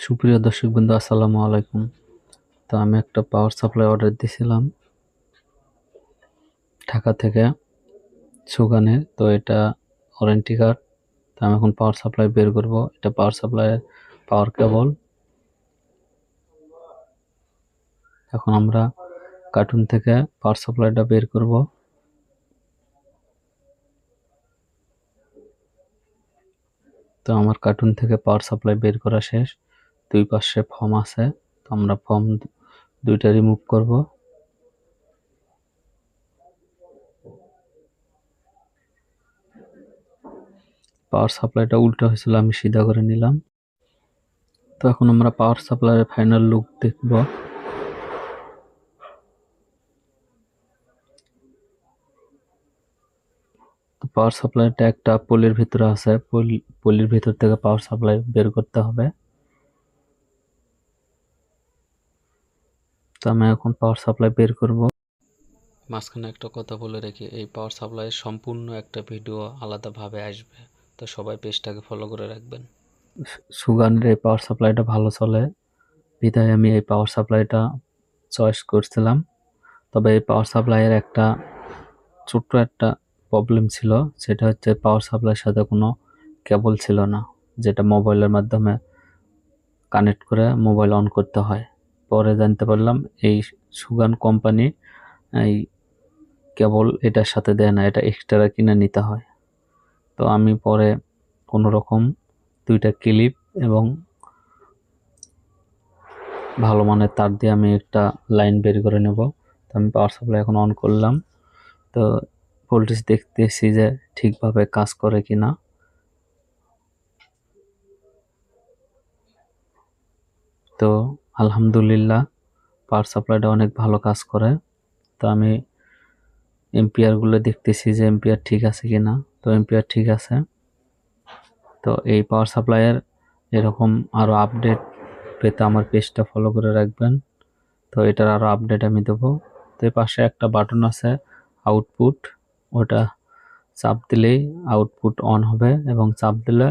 সুপ্রিয় দর্শক বন্ধু, আসসালামু আলাইকুম। তো আমি একটা পাওয়ার সাপ্লাই অর্ডার দিয়েছিলাম ঢাকা থেকে সুগানের। তো এটা ওয়ারেন্টি কার্ড। তো আমি এখন পাওয়ার সাপ্লাই বের করব। এটা পাওয়ার সাপ্লাইয়ের পাওয়ার কেবল। এখন আমরা কার্টুন থেকে পাওয়ার সাপ্লাইটা বের করব। তো আমার কার্টুন থেকে পাওয়ার সাপ্লাই বের করা শেষ। দুই পাশে ফর্ম আছে, তো আমরা ফর্ম দুইটা রিমুভ করব। পাওয়ার সাপ্লাইটা উল্টো হয়েছিল, আমি সিধা করে নিলাম। তো এখন আমরা পাওয়ার সাপ্লাইয়ের ফাইনাল লুক দেখব। পাওয়ার সাপ্লাইটা একটা পলির ভিতরে আছে, পলির ভিতর থেকে পাওয়ার সাপ্লাই বের করতে হবে। তো আমি এখন পাওয়ার সাপ্লাই বের করব। মাঝখানে একটা কথা বলে রেখে, এই পাওয়ার সাপ্লাইয়ের সম্পূর্ণ একটা ভিডিও আলাদাভাবে আসবে, তো সবাই পেজটাকে ফলো করে রাখবেন। সুগানের এই পাওয়ার সাপ্লাইটা ভালো চলে, বিধায় আমি এই পাওয়ার সাপ্লাইটা চয়েস করছিলাম। তবে এই পাওয়ার সাপ্লাইয়ের একটা ছোট্ট একটা প্রবলেম ছিল, সেটা হচ্ছে পাওয়ার সাপ্লাইয়ের সাথে কোনো কেবল ছিল না, যেটা মোবাইলের মাধ্যমে কানেক্ট করে মোবাইল অন করতে হয়। পরে জানতে পারলাম এই সুগান কোম্পানি এই কেবল এটার সাথে দেয় না, এটা এক্সট্রা কিনে নিতে হয়। তো আমি পরে কোনো রকম দুইটা ক্লিপ এবং ভালো মানের তার দিয়ে আমি একটা লাইন বের করে নেব। তো আমি পাওয়ার সাপ্লাই এখন অন করলাম। তো ভোল্টেজ দেখতেছি যে ঠিকভাবে কাজ করে কিনা। তো আলহামদুলিল্লাহ, পাওয়ার সাপ্লাইটা অনেক ভালো কাজ করে। তো আমি এম্পিয়ারগুলো দেখতেছি যে এম্পিয়ার ঠিক আছে কিনা। তো এম্পিয়ার ঠিক আছে। তো এই পাওয়ার সাপ্লাইয়ের এরকম আরও আপডেট পেতে আমার পেজটা ফলো করে রাখবেন। তো এটার আরও আপডেট আমি দেবো। তো এই পাশে একটা বাটন আছে আউটপুট, ওটা চাপ দিলেই আউটপুট অন হবে এবং চাপ দিলে